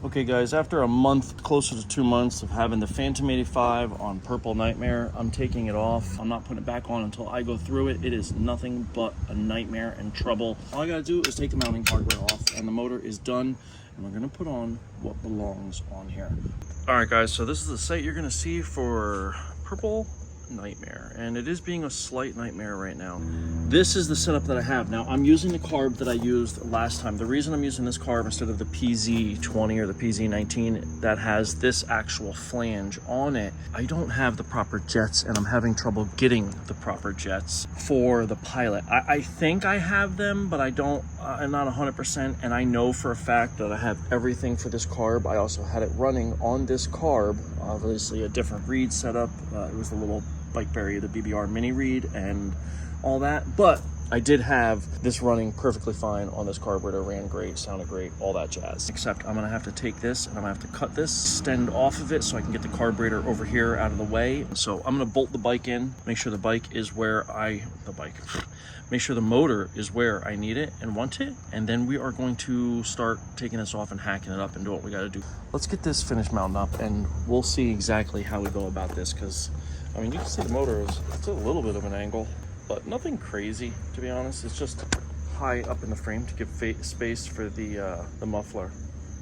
Okay guys, after a month, closer to 2 months of having the Phantom 85 on Purple Nightmare, I'm taking it off. I'm not putting it back on until I go through it. It is nothing but a nightmare and trouble. All I gotta do is take the mounting hardware off and the motor is done. And we're gonna put on what belongs on here. All right guys, so this is the sight you're gonna see for Purple Nightmare, and it is being a slight nightmare right now. This is the setup that I have. Now I'm using the carb that I used last time. The reason I'm using this carb instead of the PZ20 or the PZ19 that has this actual flange on it, I don't have the proper jets and I'm having trouble getting the proper jets for the Pilot. I think I have them, but I don't, I'm not 100%, and I know for a fact that I have everything for this carb. I also had it running on this carb, obviously a different reed setup. It was the little Bikeberry, the BBR mini reed and all that, but I did have this running perfectly fine on this carburetor, ran great, sounded great, all that jazz. Except I'm gonna have to take this and I'm gonna have to cut this, extend off of it so I can get the carburetor over here out of the way. So I'm gonna bolt the bike in, make sure the bike is where make sure the motor is where I need it and want it, and then we are going to start taking this off and hacking it up and do what we gotta do. Let's get this finished mounting up and we'll see exactly how we go about this, because I mean, you can see the motor it's a little bit of an angle, but nothing crazy, to be honest. It's just high up in the frame to give space for the muffler.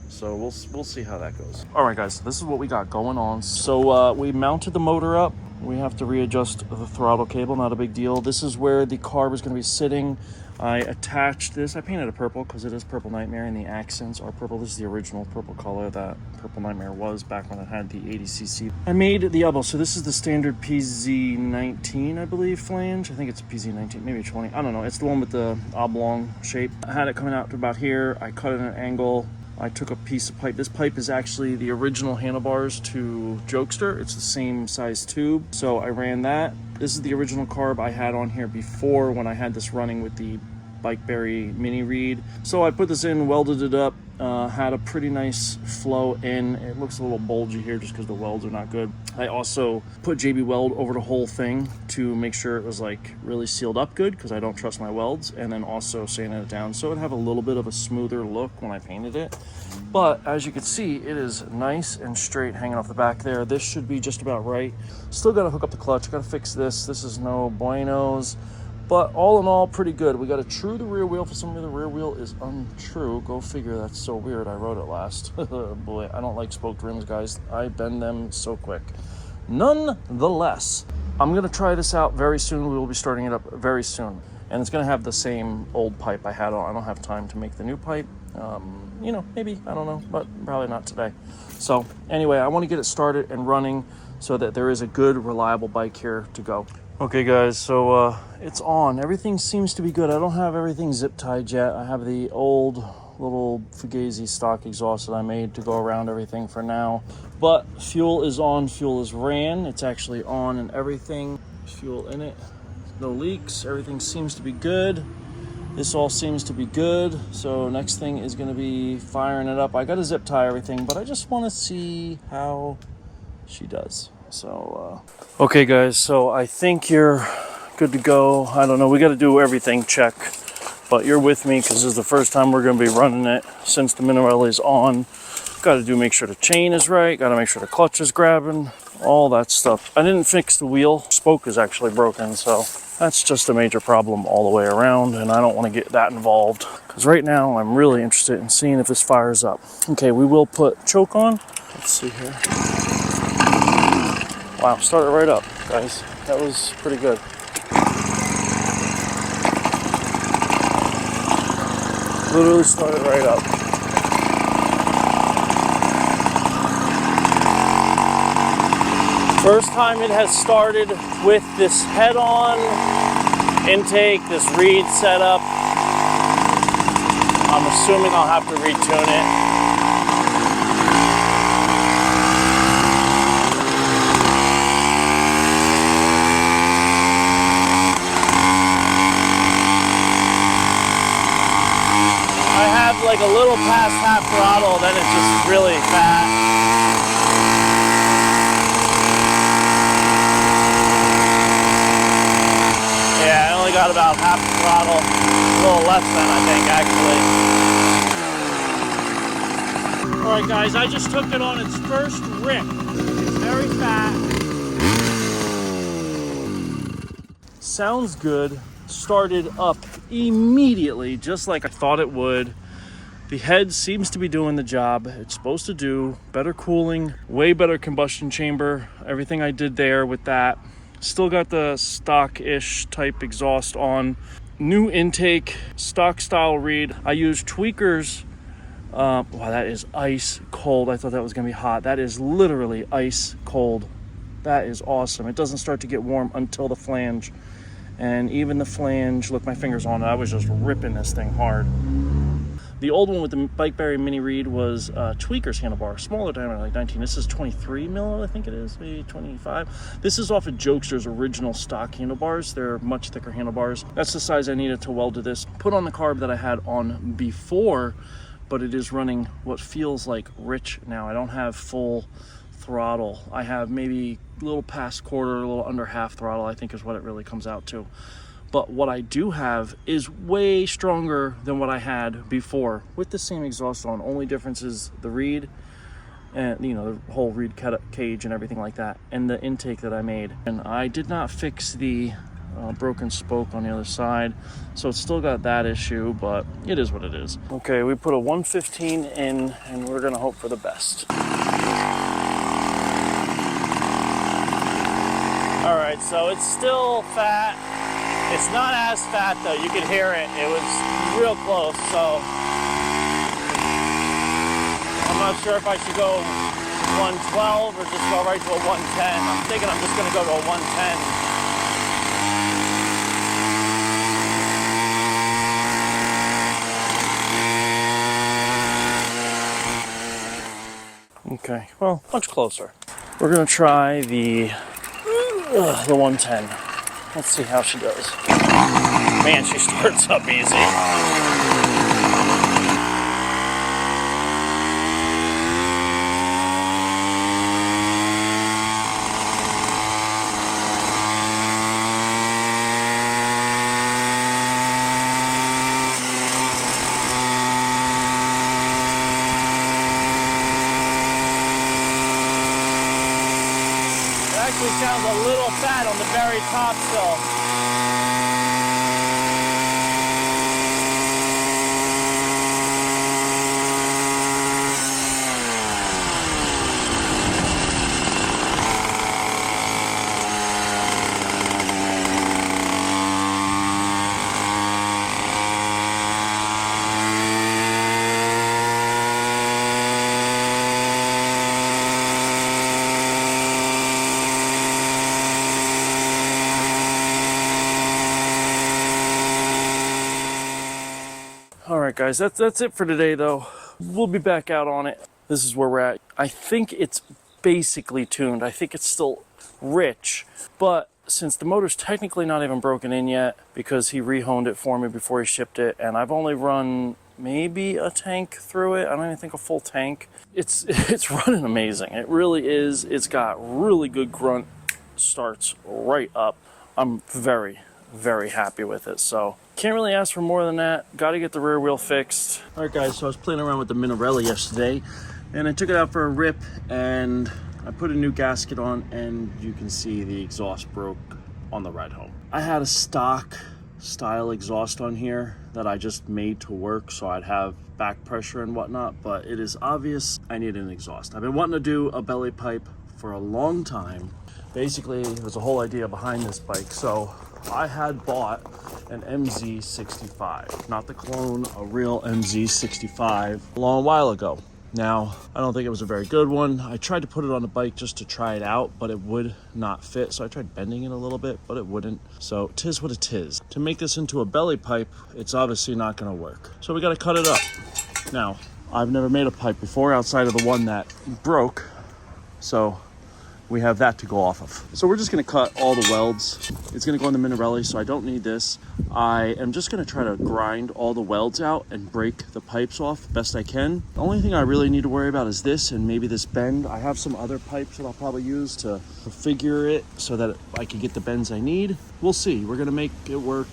So we'll see how that goes. All right, guys, this is what we got going on. So we mounted the motor up. We have to readjust the throttle cable, not a big deal. This is where the carb is gonna be sitting. I attached this, I painted it purple because it is Purple Nightmare and the accents are purple. This is the original purple color that Purple Nightmare was back when it had the 80cc. I made the elbow, so this is the standard PZ19, I believe, flange. I think it's PZ19, maybe 20, I don't know. It's the one with the oblong shape. I had it coming out to about here. I cut it at an angle. I took a piece of pipe. This pipe is actually the original handlebars to Jokester. It's the same size tube. So I ran that. This is the original carb I had on here before when I had this running with the Bikeberry mini reed. So I put this in, welded it up, had a pretty nice flow in. It looks a little bulgy here just because the welds are not good. I also put JB Weld over the whole thing to make sure it was like really sealed up good, because I don't trust my welds, and then also sanded it down so it would have a little bit of a smoother look when I painted it. But as you can see, it is nice and straight hanging off the back there. This should be just about right. Still got to hook up the clutch, got to fix this. This is no buenos. But all in all, pretty good. We got to true the rear wheel. For some reason, the rear wheel is untrue. Go figure, that's so weird. I wrote it last. Boy, I don't like spoked rims, guys. I bend them so quick. Nonetheless, I'm going to try this out very soon. We will be starting it up very soon. And it's going to have the same old pipe I had on. I don't have time to make the new pipe. You know, maybe, I don't know, but probably not today. So anyway, I want to get it started and running so that there is a good, reliable bike here to go. Okay guys, so it's on. Everything seems to be good. I don't have everything zip tied yet. I have the old little Fugazi stock exhaust that I made to go around everything for now. But fuel is on, fuel is ran. It's actually on and everything. There's fuel in it. No leaks, everything seems to be good. This all seems to be good. So next thing is gonna be firing it up. I gotta zip tie everything, but I just wanna see how she does. So, okay guys, so I think you're good to go. I don't know, we got to do everything check, but you're with me because this is the first time we're going to be running it since the Minarelli is on. Got to make sure the chain is right, got to make sure the clutch is grabbing, all that stuff. I didn't fix the wheel, spoke is actually broken, so that's just a major problem all the way around, and I don't want to get that involved because right now I'm really interested in seeing if this fires up. Okay, we will put choke on. Let's see here. Wow, started right up, guys. That was pretty good. Literally started right up. First time it has started with this head-on intake, this reed setup. I'm assuming I'll have to retune it. Like a little past half throttle, then it's just really fat. Yeah, I only got about half the throttle, a little less than I think actually. Alright guys, I just took it on its first rip. It's very fat. Sounds good. Started up immediately, just like I thought it would. The head seems to be doing the job it's supposed to do. Better cooling, way better combustion chamber. Everything I did there with that. Still got the stock-ish type exhaust on. New intake, stock style reed. I used tweakers. Wow, that is ice cold. I thought that was gonna be hot. That is literally ice cold. That is awesome. It doesn't start to get warm until the flange. And even the flange, look, my fingers on it, I was just ripping this thing hard. The old one with the Bikeberry mini reed was tweakers handlebar, smaller diameter, like 19. This is 23 mil, I think it is, maybe 25. This is off of Jokester's original stock handlebars. They're much thicker handlebars. That's the size I needed to weld to this. Put on the carb that I had on before, but it is running what feels like rich now. I don't have full throttle. I have maybe a little past quarter, a little under half throttle, I think is what it really comes out to. But what I do have is way stronger than what I had before with the same exhaust on. Only difference is the reed and, you know, the whole reed cage and everything like that, and the intake that I made. And I did not fix the broken spoke on the other side, so it's still got that issue, but it is what it is. Okay, we put a 115 in, and we're gonna hope for the best. All right, so it's still fat. It's not as fat though, you could hear it. It was real close, so I'm not sure if I should go 112 or just go right to a 110. I'm thinking I'm just gonna go to a 110. Okay, well, much closer. We're gonna try the 110. Let's see how she does. Man, she starts up easy. Actually sounds a little fat on the very top still. Alright guys, that's it for today though. We'll be back out on it. This is where we're at. I think it's basically tuned. I think it's still rich, but since the motor's technically not even broken in yet because he rehoned it for me before he shipped it, and I've only run maybe a tank through it. I don't even think a full tank. It's running amazing. It really is. It's got really good grunt starts right up. I'm very happy with it, so can't really ask for more than that. Got to get the rear wheel fixed. All right guys, so I was playing around with the Minarelli yesterday and I took it out for a rip and I put a new gasket on, and you can see the exhaust broke on the ride home. I had a stock style exhaust on here that I just made to work so I'd have back pressure and whatnot, but it is obvious I need an exhaust. I've been wanting to do a belly pipe for a long time. Basically, there's a whole idea behind this bike. So I had bought an MZ65, not the clone, a real MZ65 a long while ago. Now, I don't think it was a very good one. I tried to put it on the bike just to try it out, but it would not fit. So I tried bending it a little bit, but it wouldn't. So 'tis what it is. To make this into a belly pipe, it's obviously not gonna work. So we gotta cut it up. Now, I've never made a pipe before outside of the one that broke. So we have that to go off of. So we're just gonna cut all the welds. It's gonna go in the Minarelli, so I don't need this. I am just gonna try to grind all the welds out and break the pipes off best I can. The only thing I really need to worry about is this and maybe this bend. I have some other pipes that I'll probably use to configure it so that I can get the bends I need. We'll see. We're gonna make it work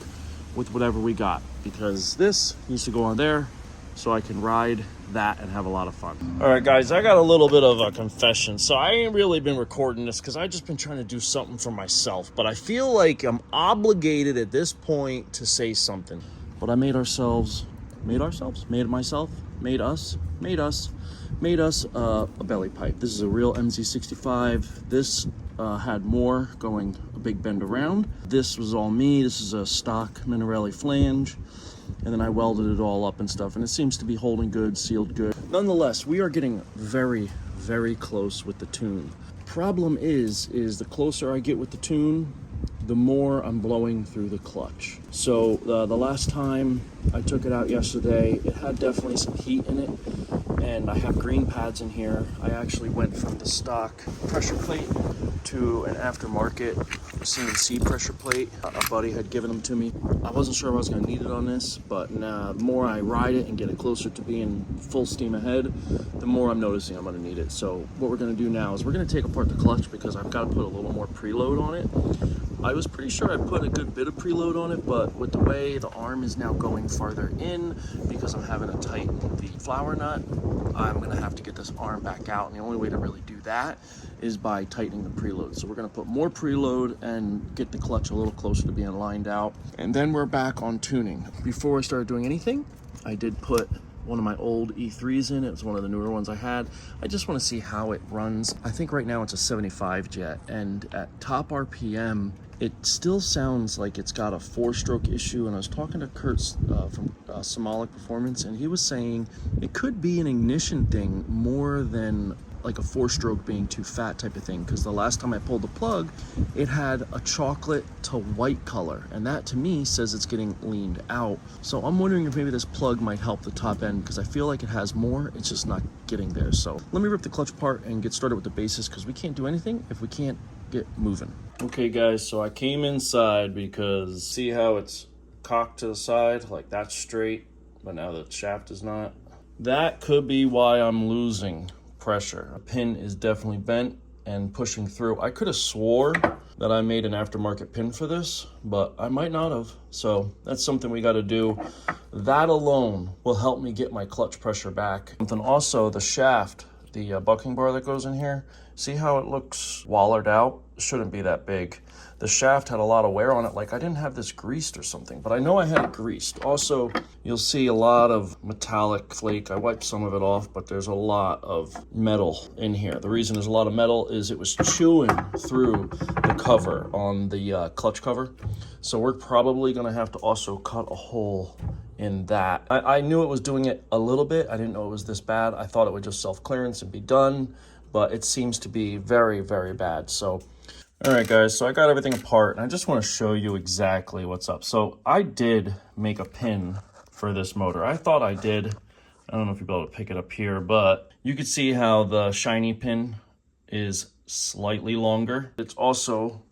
with whatever we got, because this needs to go on there so I can ride that and have a lot of fun. All right, guys, I got a little bit of a confession. So I ain't really been recording this because I've just been trying to do something for myself. But I feel like I'm obligated at this point to say something. But I made us a belly pipe. This is a real MZ65. This had more going a big bend around. This was all me. This is a stock Minarelli flange. And then I welded it all up and stuff. And it seems to be holding good, sealed good. Nonetheless, we are getting very, very close with the tune. Problem is the closer I get with the tune, the more I'm blowing through the clutch. So the last time I took it out yesterday, it had definitely some heat in it. And I have green pads in here. I actually went from the stock pressure plate to an aftermarket CNC pressure plate. A buddy had given them to me. I wasn't sure if I was gonna need it on this, but the more I ride it and get it closer to being full steam ahead, the more I'm noticing I'm gonna need it. So what we're gonna do now is we're gonna take apart the clutch because I've gotta put a little more preload on it. I was pretty sure I put a good bit of preload on it, but with the way the arm is now going farther in, because I'm having to tighten the flower nut, I'm gonna have to get this arm back out. And the only way to really do that is by tightening the preload. So we're gonna put more preload and get the clutch a little closer to being lined out. And then we're back on tuning. Before I started doing anything, I did put one of my old E3s in. It was one of the newer ones I had. I just want to see how it runs. I think right now it's a 75 jet, and at top RPM, it still sounds like it's got a 4-stroke issue. And I was talking to Kurt from Somalic Performance, and he was saying it could be an ignition thing more than like a 4-stroke being too fat type of thing, because the last time I pulled the plug, it had a chocolate to white color, and that to me says it's getting leaned out. So I'm wondering if maybe this plug might help the top end, because I feel like it has more, it's just not getting there. So let me rip the clutch apart and get started with the basis, because we can't do anything if we can't get moving. Okay guys, so I came inside because see how it's cocked to the side, like that's straight, but now the shaft is not. That could be why I'm losing pressure. A pin is definitely bent and pushing through. I could have swore that I made an aftermarket pin for this, but I might not have. So that's something we got to do. That alone will help me get my clutch pressure back. And then also the shaft, the bucking bar that goes in here, see how it looks wallered out? It shouldn't be that big. The shaft had a lot of wear on it, like I didn't have this greased or something, but I know I had it greased. Also, you'll see a lot of metallic flake. I wiped some of it off, but there's a lot of metal in here. The reason there's a lot of metal is it was chewing through the cover on the clutch cover. So we're probably gonna have to also cut a hole in that. I knew it was doing it a little bit. I didn't know it was this bad. I thought it would just self-clearance and be done, but it seems to be very, very bad. So all right guys, so I got everything apart and I just want to show you exactly what's up. So I did make a pin for this motor. I thought I did. I don't know if you'll be able to pick it up here, but you can see how the shiny pin is slightly longer. It's also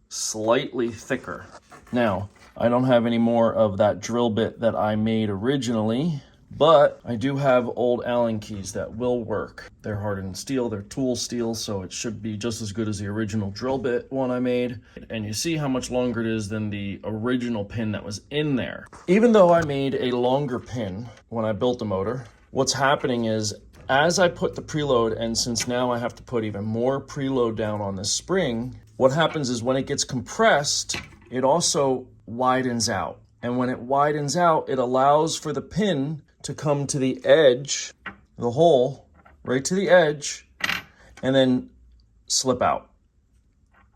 slightly thicker. Now, I don't have any more of that drill bit that I made originally, but I do have old Allen keys that will work. They're hardened steel, they're tool steel, so it should be just as good as the original drill bit one I made. And you see how much longer it is than the original pin that was in there. Even though I made a longer pin when I built the motor, what's happening is as I put the preload, and since now I have to put even more preload down on this spring, what happens is when it gets compressed, it also widens out. And when it widens out, it allows for the pin to come to the edge, the hole, right to the edge, and then slip out.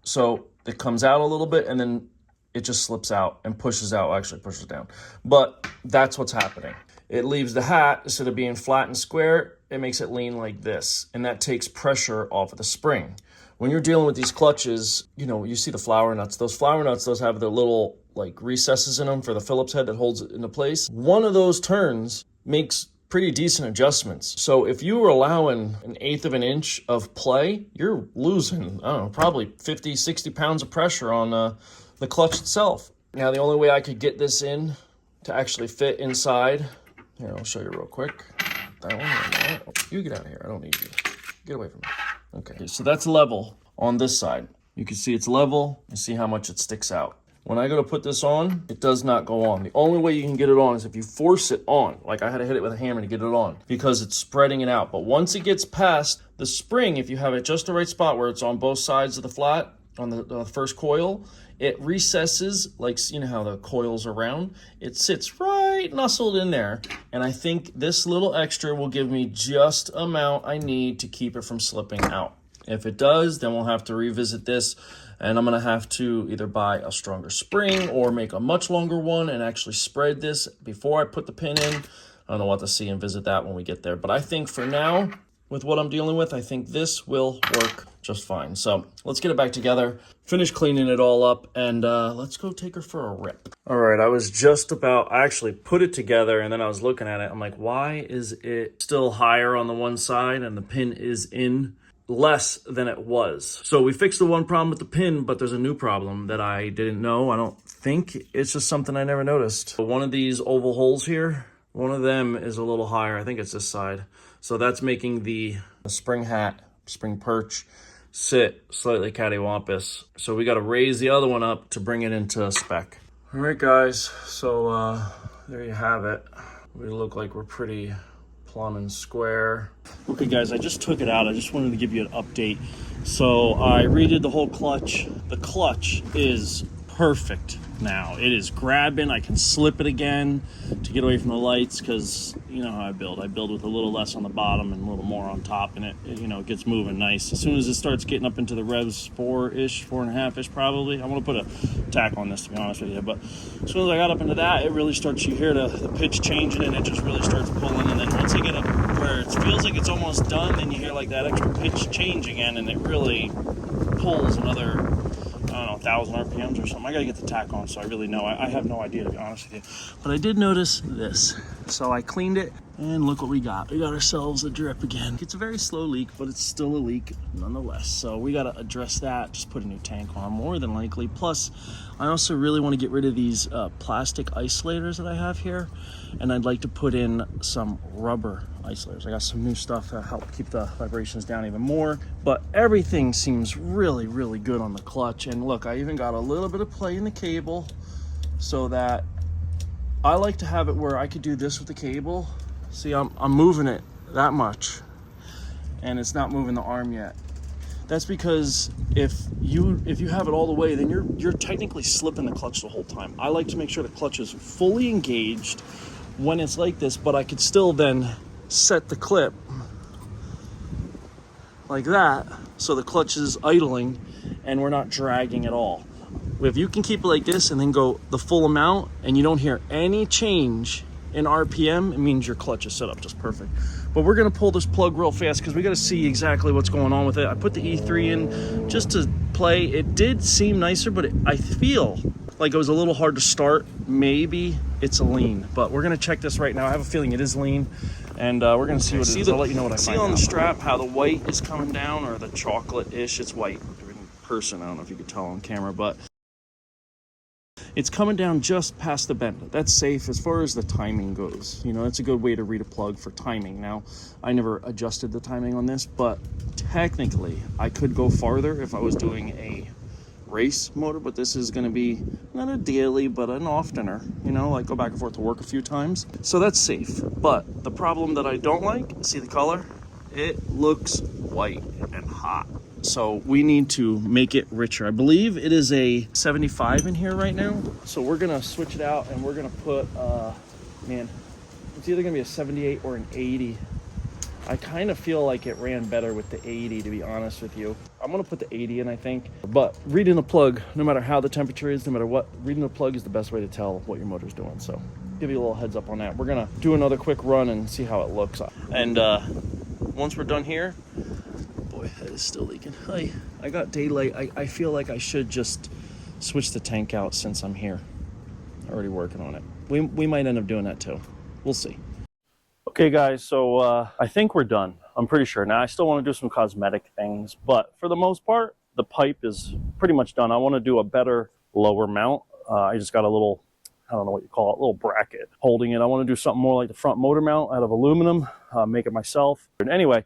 So it comes out a little bit and then it just slips out and pushes out, actually pushes down. But that's what's happening. It leaves the hat, instead of being flat and square, it makes it lean like this. And that takes pressure off of the spring. When you're dealing with these clutches, you know, you see the flower nuts. Those flower nuts, those have their little like recesses in them for the Phillips head that holds it into place. One of those turns makes pretty decent adjustments. So if you were allowing 1/8 of an inch of play, you're losing, I don't know, probably 50, 60 pounds of pressure on the clutch itself. Now, the only way I could get this in to actually fit inside, here, I'll show you real quick. That one, you get out of here, I don't need you. Get away from me. Okay, so that's level on this side. You can see it's level, you see how much it sticks out. When I go to put this on, it does not go on. The only way you can get it on is if you force it on. Like I had to hit it with a hammer to get it on because it's spreading it out. But once it gets past the spring, if you have it just the right spot where it's on both sides of the flat, on the first coil, it recesses, like, you know how the coils are round? It sits right nestled in there. And I think this little extra will give me just amount I need to keep it from slipping out. If it does, then we'll have to revisit this, and I'm gonna have to either buy a stronger spring or make a much longer one and actually spread this before I put the pin in. I don't know what to see and visit that when we get there. But I think for now, with what I'm dealing with, I think this will work just fine. So let's get it back together, finish cleaning it all up, and let's go take her for a rip. All right, I actually put it together, and then I was looking at it. I'm like, why is it still higher on the one side and the pin is in less than it was? So we fixed the one problem with the pin, but there's a new problem that I didn't know. I don't think it's just something I never noticed. One of these oval holes here, one of them is a little higher. I think it's this side. So that's making the spring perch sit slightly cattywampus. So we got to raise the other one up to bring it into spec. All right, guys. So there you have it. We look like we're pretty plumb and square. Okay, guys, I just took it out. I just wanted to give you an update. So I redid the whole clutch. The clutch is perfect now. It is grabbing. I can slip it again to get away from the lights because you know how I build. I build with a little less on the bottom and a little more on top, and it gets moving nice. As soon as it starts getting up into the revs 4-ish, 4.5-ish probably. I want to put a tack on this, to be honest with you, but as soon as I got up into that, it really starts, you hear the pitch changing, and it just really starts pulling. And then once I get up where it feels like it's almost done, then you hear like that extra pitch change again, and it really pulls another, I don't know, 1,000 RPMs or something. I gotta get the tack on, so I really know. I have no idea, to be honest with you. But I did notice this. So I cleaned it, and look what we got. We got ourselves a drip again. It's a very slow leak, but it's still a leak nonetheless. So we gotta address that, just put a new tank on, more than likely. Plus, I also really wanna get rid of these plastic isolators that I have here, and I'd like to put in some rubber isolators. I got some new stuff to help keep the vibrations down even more, but everything seems really, really good on the clutch. And look, I even got a little bit of play in the cable so that I like to have it where I could do this with the cable. See, I'm moving it that much and it's not moving the arm yet. That's because if you have it all the way, then you're technically slipping the clutch the whole time. I like to make sure the clutch is fully engaged when it's like this, but I could still then set the clip like that so the clutch is idling and we're not dragging at all. If you can keep it like this and then go the full amount and you don't hear any change in RPM, it means your clutch is set up just perfect. But we're gonna pull this plug real fast because we gotta see exactly what's going on with it. I put the E3 in just to play. It did seem nicer, but I feel like it was a little hard to start. Maybe it's a lean, but we're gonna check this right now. I have a feeling it is lean, and we're gonna see what it is. I'll let you know what I find out. See on the strap how the white is coming down, or the chocolate-ish. It's white in person. I don't know if you could tell on camera, but it's coming down just past the bend. That's safe as far as the timing goes. You know, that's a good way to read a plug for timing. Now, I never adjusted the timing on this, but technically I could go farther if I was doing a race motor, but this is going to be not a daily, but an oftener, you know, like go back and forth to work a few times. So that's safe. But the problem that I don't like, see the color? It looks white and hot. So we need to make it richer. I believe it is a 75 in here right now. So we're gonna switch it out and we're gonna put, man, it's either gonna be a 78 or an 80. I kind of feel like it ran better with the 80, to be honest with you. I'm gonna put the 80 in, I think. But reading the plug, no matter how the temperature is, no matter what, reading the plug is the best way to tell what your motor's doing. So give you a little heads up on that. We're gonna do another quick run and see how it looks. And once we're done here, boy, that is still leaking. I got daylight. I feel like I should just switch the tank out since I'm here. Already working on it. We might end up doing that too. We'll see. Okay, guys, so I think we're done. I'm pretty sure. Now, I still want to do some cosmetic things, but for the most part, the pipe is pretty much done. I want to do a better lower mount. I just got a little, I don't know what you call it, little bracket holding it. I want to do something more like the front motor mount out of aluminum, make it myself. But anyway,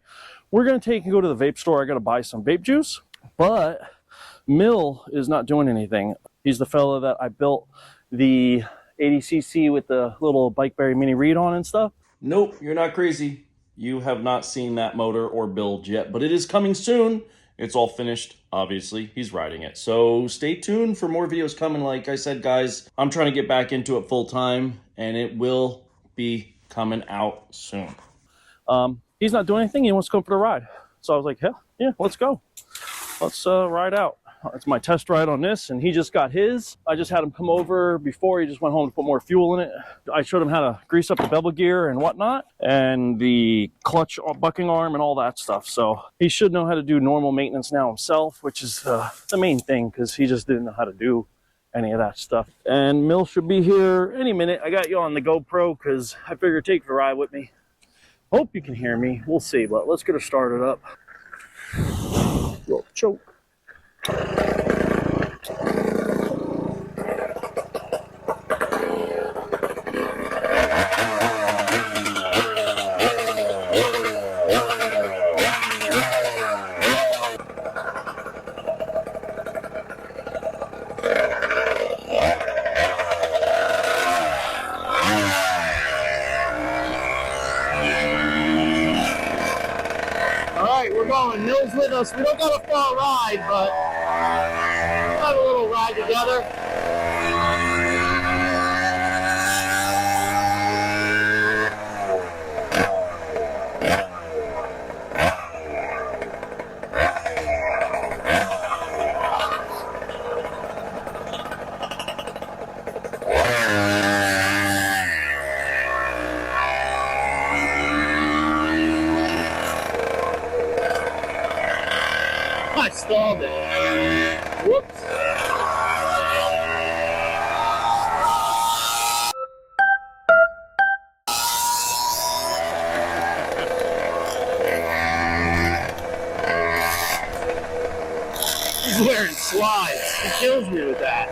we're going to take and go to the vape store. I got to buy some vape juice, but Mill is not doing anything. He's the fella that I built the 80cc with the little Bikeberry mini reed on and stuff. Nope, you're not crazy. You have not seen that motor or build yet, but it is coming soon. It's all finished, obviously. He's riding it. So stay tuned for more videos coming. Like I said, guys, I'm trying to get back into it full time, and it will be coming out soon. He's not doing anything. He wants to go for the ride. So I was like, hell, yeah, let's go. Let's ride out. It's my test ride on this, and he just got his. I just had him come over before. He just went home to put more fuel in it. I showed him how to grease up the bevel gear and whatnot, and the clutch bucking arm and all that stuff. So he should know how to do normal maintenance now himself, which is the main thing, because he just didn't know how to do any of that stuff. And Mill should be here any minute. I got you on the GoPro because I figured take the ride with me. Hope you can hear me. We'll see, but let's get her started up. Little choke. We're going. Mill's with us. We don't got a far ride, but we'll have a little ride together. I stalled it. Whoops. He's wearing slides. He kills me with that.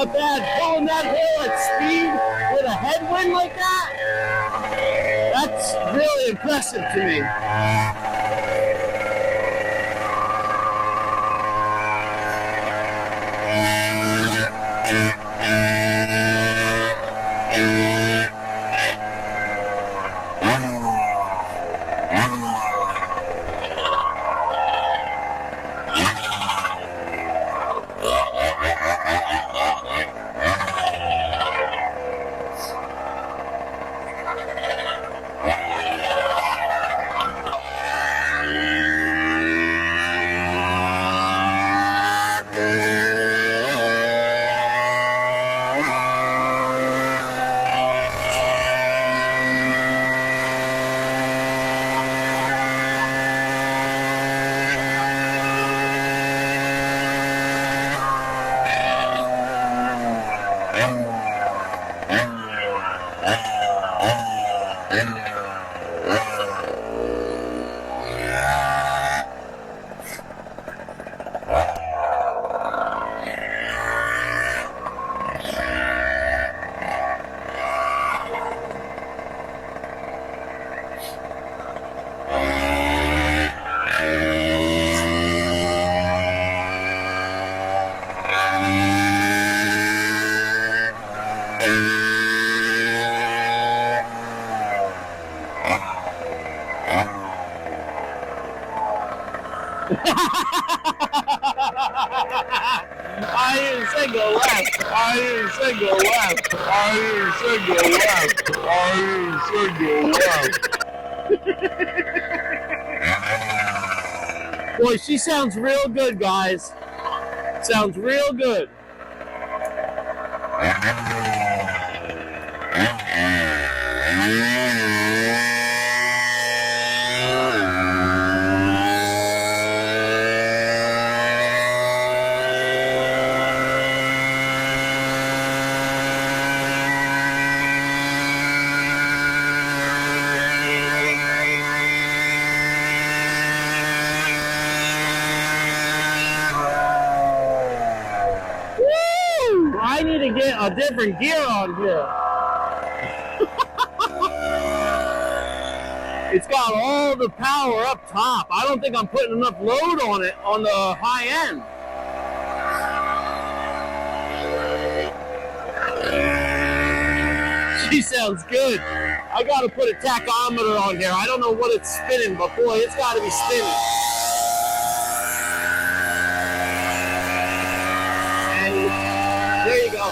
Not bad. Pulling that hill at speed with a headwind like that, that's really impressive to me. I didn't say go left. I didn't say go left. I didn't say go left. I didn't say go left. Boy, she sounds real good, guys. Sounds real good. I need to get a different gear on here. It's got all the power up top. I don't think I'm putting enough load on it on the high end. She sounds good. I gotta put a tachometer on here. I don't know what it's spinning, but boy, it's gotta be spinning. There you go.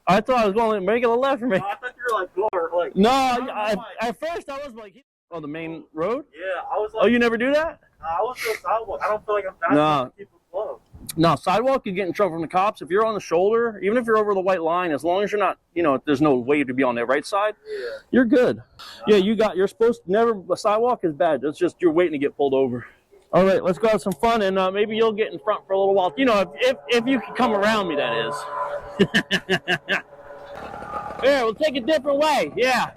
I thought I was going to make it a left for me. I thought you were like, go or like. No, at first I was like, oh, the main road? Yeah, I was like. Oh, you never do that? I was on the sidewalk. I don't feel like I'm fast enough to keep it slow. No, sidewalk, you get in trouble from the cops. If you're on the shoulder, even if you're over the white line, as long as you're not, there's no way to be on the right side, you're good. Yeah, you're supposed to never, a sidewalk is bad. It's just you're waiting to get pulled over. All right, let's go have some fun, and maybe you'll get in front for a little while. If you can come around me, that is. Here, we'll take a different way. Yeah.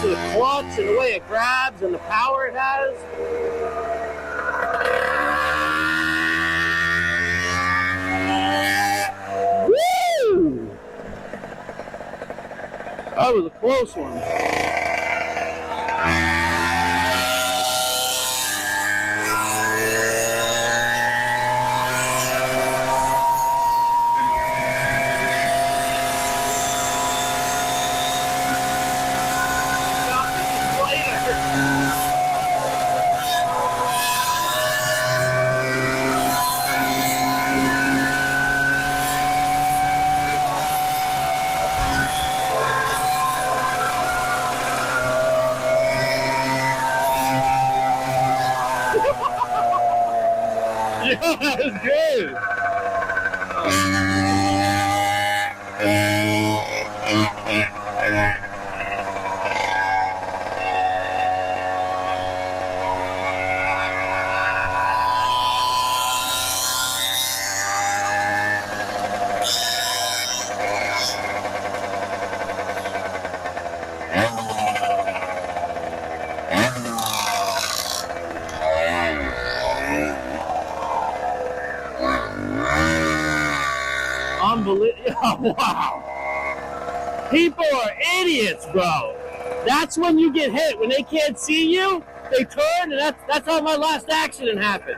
To the clutch and the way it grabs and the power it has. Woo! That was a close one. Yeah, that was good. Unbelievable. Wow. People are idiots, bro. That's when you get hit. When they can't see you, they turn, and that's how my last accident happened.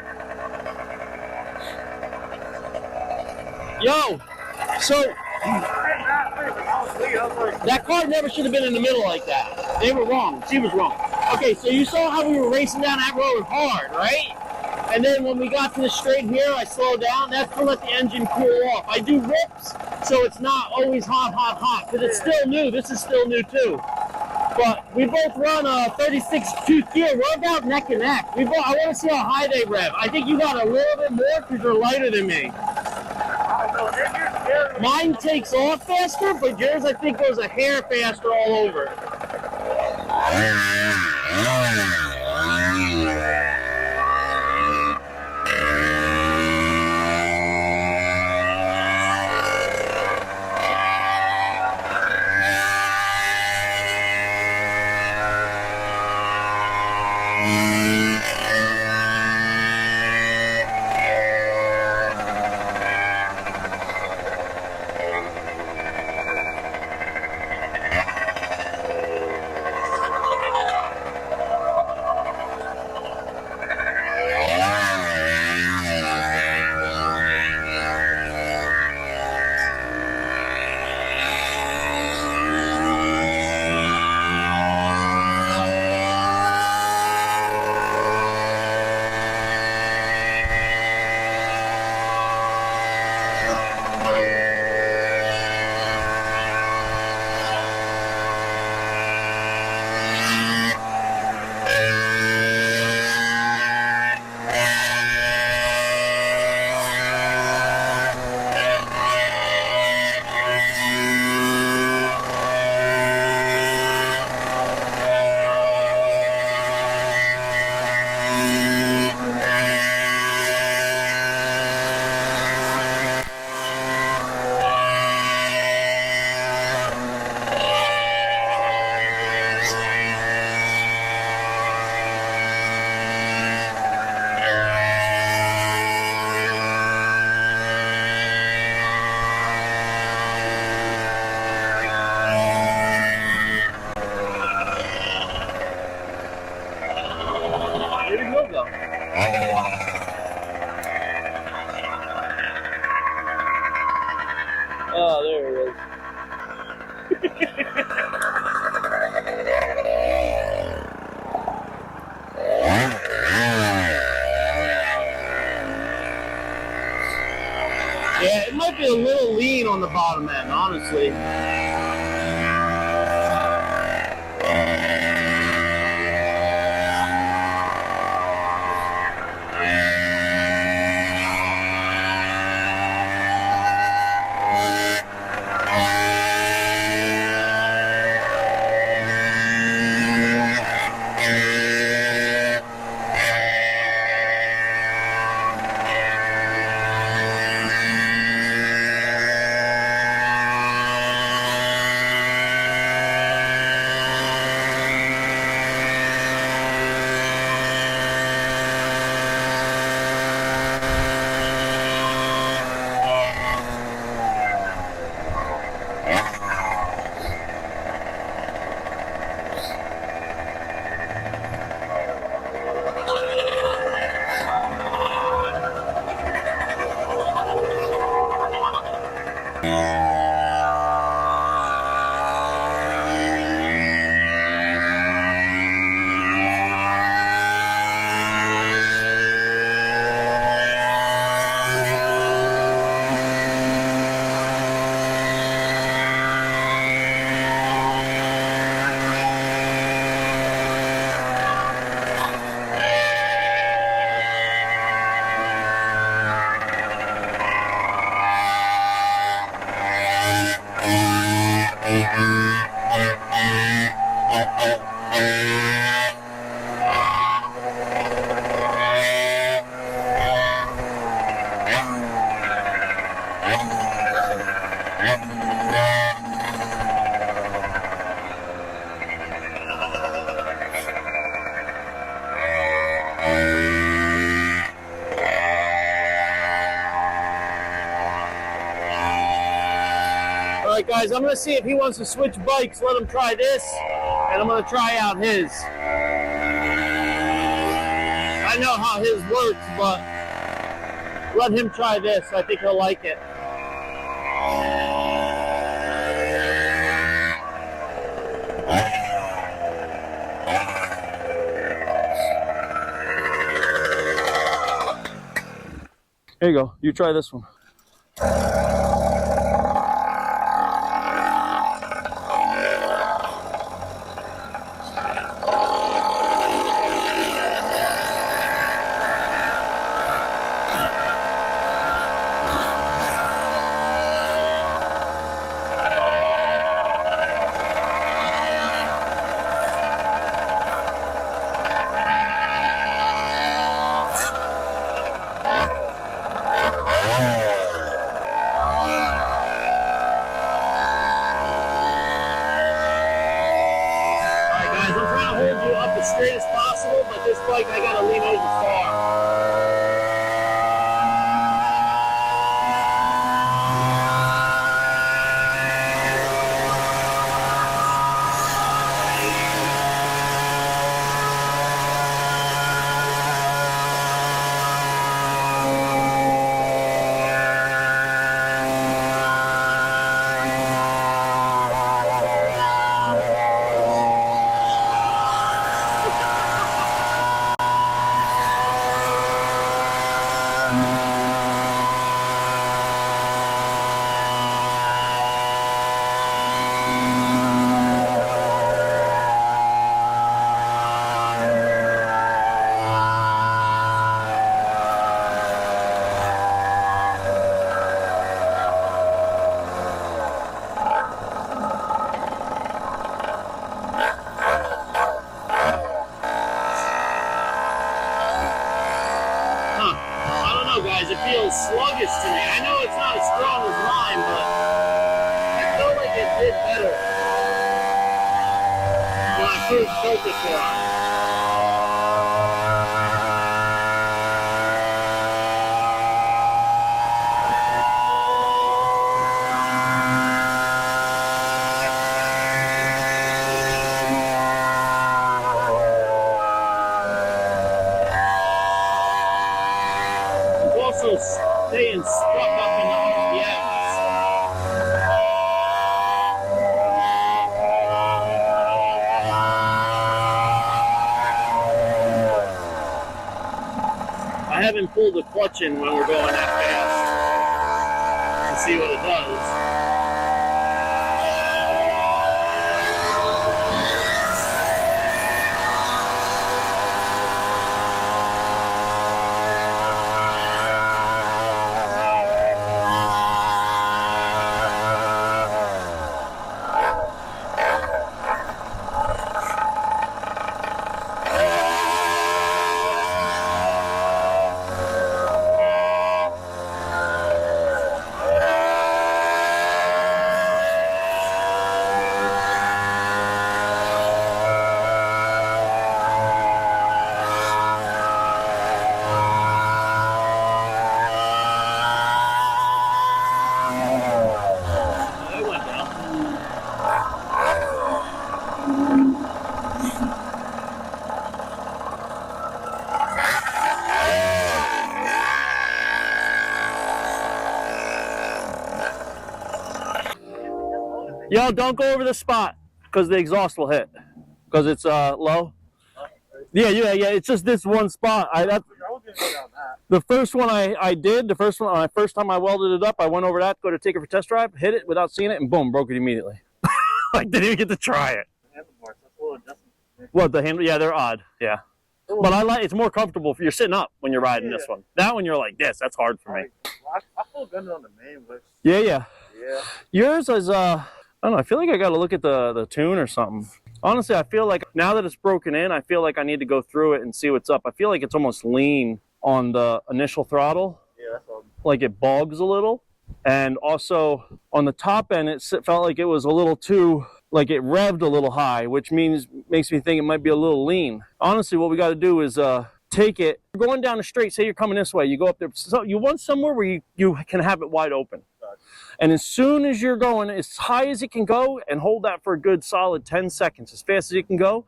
Yo, so that car never should have been in the middle like that. They were wrong. She was wrong. Okay, so you saw how we were racing down that road hard, right? And then when we got to the straight here, I slow down. That's to let the engine cool off. I do rips, so it's not always hot, hot, hot, because it's still new. This is still new too. But we both run a 36 tooth gear. We're about neck and neck. I want to see how high they rev. I think you got a little bit more because you're lighter than me. Mine takes off faster, but yours I think goes a hair faster all over. Oh, there it is. Yeah, it might be a little lean on the bottom end, honestly. Alright guys, I'm going to see if he wants to switch bikes. Let him try this, and I'm going to try out his. I know how his works, but let him try this. I think he'll like it. Here you go. You try this one. As straight as possible, but this bike I gotta lean over far. Guys, it feels sluggish to me. I know it's not as strong as mine, but I feel like it did better when I first built it for it. Also staying stuck up in the RPMs. I haven't pulled the clutch in when we're going that fast to see what it does. Yo, don't go over the spot because the exhaust will hit because it's low. Yeah. It's just this one spot. The first one I did, the first time I welded it up, I went over that, go to take it for test drive, hit it without seeing it, and boom, broke it immediately. I didn't even get to try it. What, the handle? Yeah, they're odd. Yeah. But I like it's more comfortable if you're sitting up when you're riding this one. That one you're like this. That's hard for me. I feel good on the main, but yeah. Yours is I don't know. I feel like I got to look at the tune or something. Honestly, I feel like now that it's broken in, I feel like I need to go through it and see what's up. I feel like it's almost lean on the initial throttle. Yeah, that's all. Like it bogs a little. And also on the top end, it felt like it was a little too, like it revved a little high, which makes me think it might be a little lean. Honestly, what we got to do is take it, you're going down the straight, say you're coming this way, you go up there, so you want somewhere where you can have it wide open. And as soon as you're going as high as it can go and hold that for a good solid 10 seconds, as fast as you can go,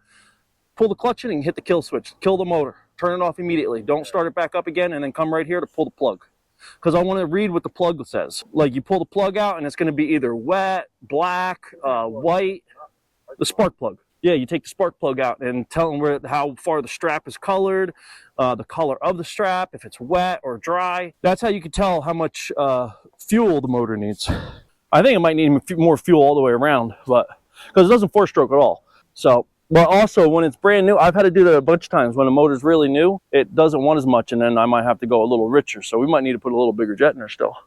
pull the clutch in and hit the kill switch, kill the motor, turn it off immediately. Don't start it back up again and then come right here to pull the plug. Because I want to read what the plug says. Like you pull the plug out and it's going to be either wet, black, white, the spark plug. Yeah, you take the spark plug out and tell them how far the strap is colored, the color of the strap, if it's wet or dry. That's how you can tell how much fuel the motor needs. I think it might need more fuel all the way around, but because it doesn't four-stroke at all. So, but also when it's brand new, I've had to do that a bunch of times. When the motor's really new, it doesn't want as much, and then I might have to go a little richer. So we might need to put a little bigger jet in there still.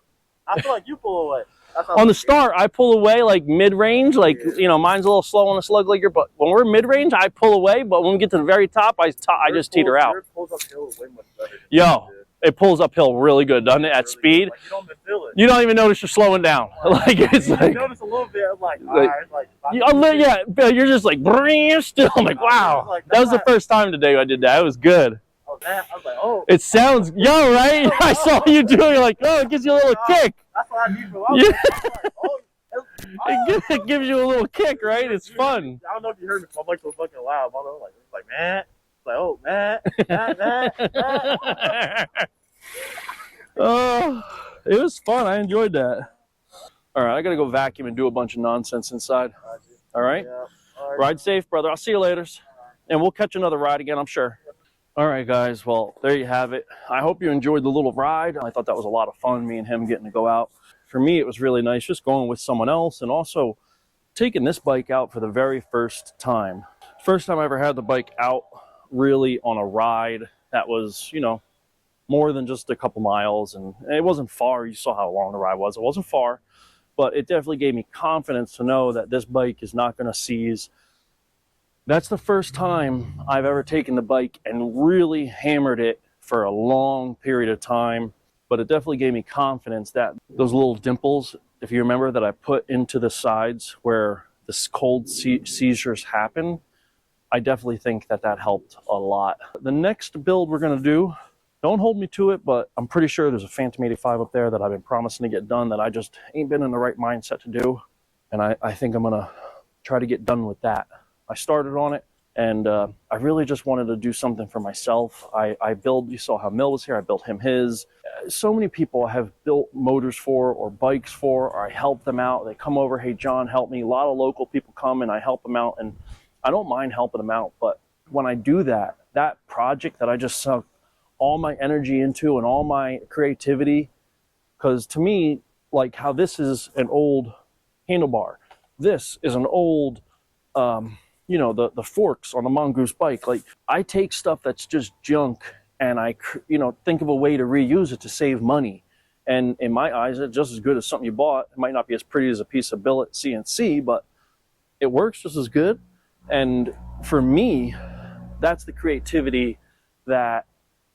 I feel like you pull away. On the start, I pull away like mid-range, like, you know, mine's a little slow on the slug ligger, but when we're mid-range, I pull away, but when we get to the very top, I just teeter out. Pulls uphill way much better. Yo, it pulls uphill really good, doesn't it, at speed? Like, you don't even feel it. You don't even notice you're slowing down. Like, it's like... You notice a little bit, like, yeah, you're just like, still. I'm like, wow. That was the first time today I did that. It was good. Oh, that, I was like, oh. It sounds, yo, right? I saw you doing it, like, oh, it gives you a little kick. That's what I need for a It gives you a little kick, right? It's fun. I don't know if you heard me, I'm like so fucking loud. I was like, man. Like, oh, man. Oh, it was fun. I enjoyed that. All right, I got to go vacuum and do a bunch of nonsense inside. All right? Yeah. All right. Ride safe, brother. I'll see you later. And we'll catch another ride again, I'm sure. All right, guys. Well, there you have it. I hope you enjoyed the little ride. I thought that was a lot of fun, me and him getting to go out. For me, it was really nice just going with someone else and also taking this bike out for the very first time. First time I ever had the bike out really on a ride that was, you know, more than just a couple miles. And it wasn't far. You saw how long the ride was. It wasn't far, but it definitely gave me confidence to know that this bike is not going to seize. That's the first time I've ever taken the bike and really hammered it for a long period of time. But it definitely gave me confidence that those little dimples, if you remember, that I put into the sides where this cold seizures happen, I definitely think that that helped a lot. The next build we're going to do, don't hold me to it, but I'm pretty sure there's a Phantom 85 up there that I've been promising to get done that I just ain't been in the right mindset to do. And I think I'm going to try to get done with that. I started on it, and I really just wanted to do something for myself. I build, you saw how Mill was here, I built him his. So many people I have built motors for or bikes for, or I help them out. They come over, hey, John, help me. A lot of local people come and I help them out, and I don't mind helping them out. But when I do that, that project that I just sunk all my energy into and all my creativity, because to me, like how this is an old handlebar, this is an old, you know, the forks on the Mongoose bike. Like, I take stuff that's just junk and I, you know, think of a way to reuse it to save money. And in my eyes, it's just as good as something you bought. It might not be as pretty as a piece of billet CNC, but it works just as good. And for me, that's the creativity that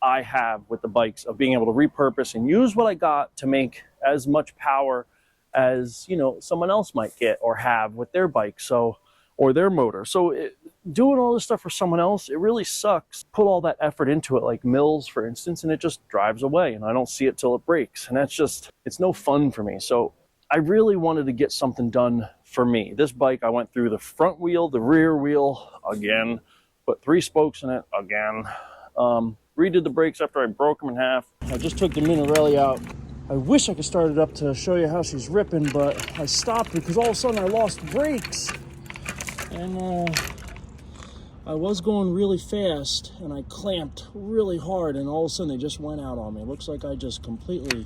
I have with the bikes, of being able to repurpose and use what I got to make as much power as, you know, someone else might get or have with their bike. So, or their motor. So doing all this stuff for someone else, it really sucks. Put all that effort into it, like Mills, for instance, and it just drives away and I don't see it till it breaks. And that's just, it's no fun for me. So I really wanted to get something done for me. This bike, I went through the front wheel, the rear wheel again, put 3 spokes in it again. Redid the brakes after I broke them in half. I just took the Minarelli out. I wish I could start it up to show you how she's ripping, but I stopped because all of a sudden I lost brakes. And I was going really fast and I clamped really hard and all of a sudden they just went out on me. It looks like I just completely,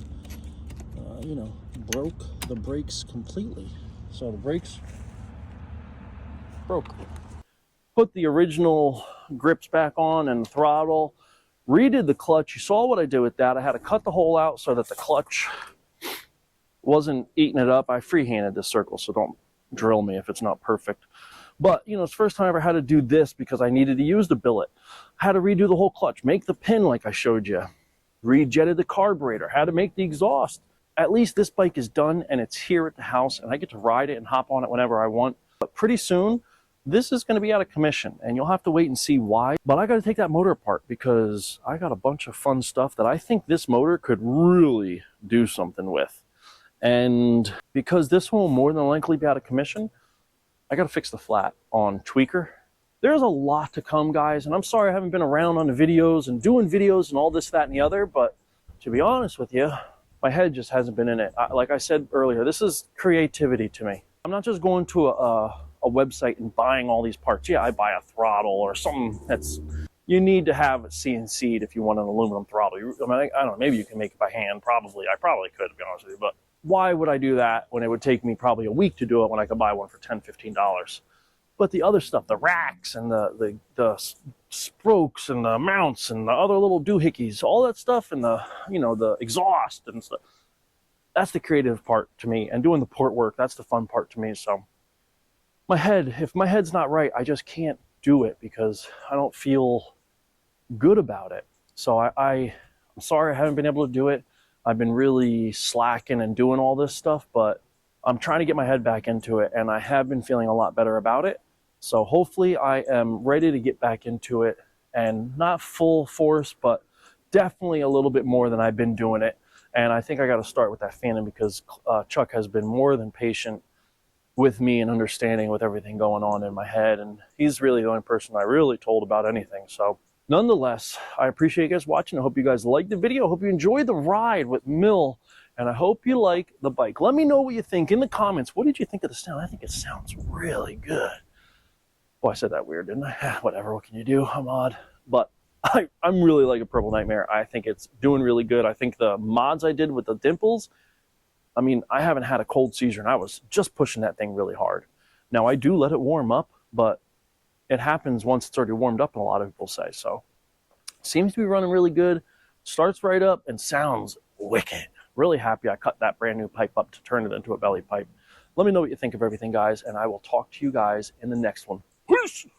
you know, broke the brakes completely. So the brakes broke. Put the original grips back on and the throttle. Redid the clutch. You saw what I did with that. I had to cut the hole out so that the clutch wasn't eating it up. I freehanded this circle, so don't drill me if it's not perfect. But, you know, it's the first time I ever had to do this because I needed to use the billet. I had to redo the whole clutch, make the pin like I showed you. Rejetted the carburetor, had to make the exhaust. At least this bike is done and it's here at the house and I get to ride it and hop on it whenever I want. But pretty soon, this is going to be out of commission and you'll have to wait and see why. But I got to take that motor apart because I got a bunch of fun stuff that I think this motor could really do something with. And because this one will more than likely be out of commission, I got to fix the flat on tweaker. There's a lot to come, guys, and I'm sorry I haven't been around on the videos and doing videos and all this, that, and the other, but to be honest with you, my head just hasn't been in it. Like I said earlier, this is creativity to me. I'm not just going to a a website and buying all these parts. Yeah, I buy a throttle or something that's, you need to have it CNC'd if you want an aluminum throttle. I mean, I don't know, maybe you can make it by hand, probably. I probably could, to be honest with you, but why would I do that when it would take me probably a week to do it when I could buy one for $10, $15? But the other stuff, the racks and the spokes and the mounts and the other little doohickeys, all that stuff, and the, you know, the exhaust and stuff, that's the creative part to me. And doing the port work, that's the fun part to me. So my head, if my head's not right, I just can't do it because I don't feel good about it. So I'm sorry I haven't been able to do it. I've been really slacking and doing all this stuff, but I'm trying to get my head back into it, and I have been feeling a lot better about it. So hopefully I am ready to get back into it, and not full force, but definitely a little bit more than I've been doing it. And I think I got to start with that Phantom because Chuck has been more than patient with me and understanding with everything going on in my head. And he's really the only person I really told about anything. So nonetheless, I appreciate you guys watching. I hope you guys liked the video. I hope you enjoyed the ride with Mill. And I hope you like the bike. Let me know what you think in the comments. What did you think of the sound? I think it sounds really good. Boy, I said that weird, didn't I? Whatever, what can you do? I'm odd. But I'm really liking Purple Nightmare. I think it's doing really good. I think the mods I did with the dimples, I mean, I haven't had a cold seizure, and I was just pushing that thing really hard. Now, I do let it warm up, but it happens once it's already warmed up, and a lot of people say. So, seems to be running really good. Starts right up and sounds wicked. Really happy I cut that brand new pipe up to turn it into a belly pipe. Let me know what you think of everything, guys, and I will talk to you guys in the next one. Peace!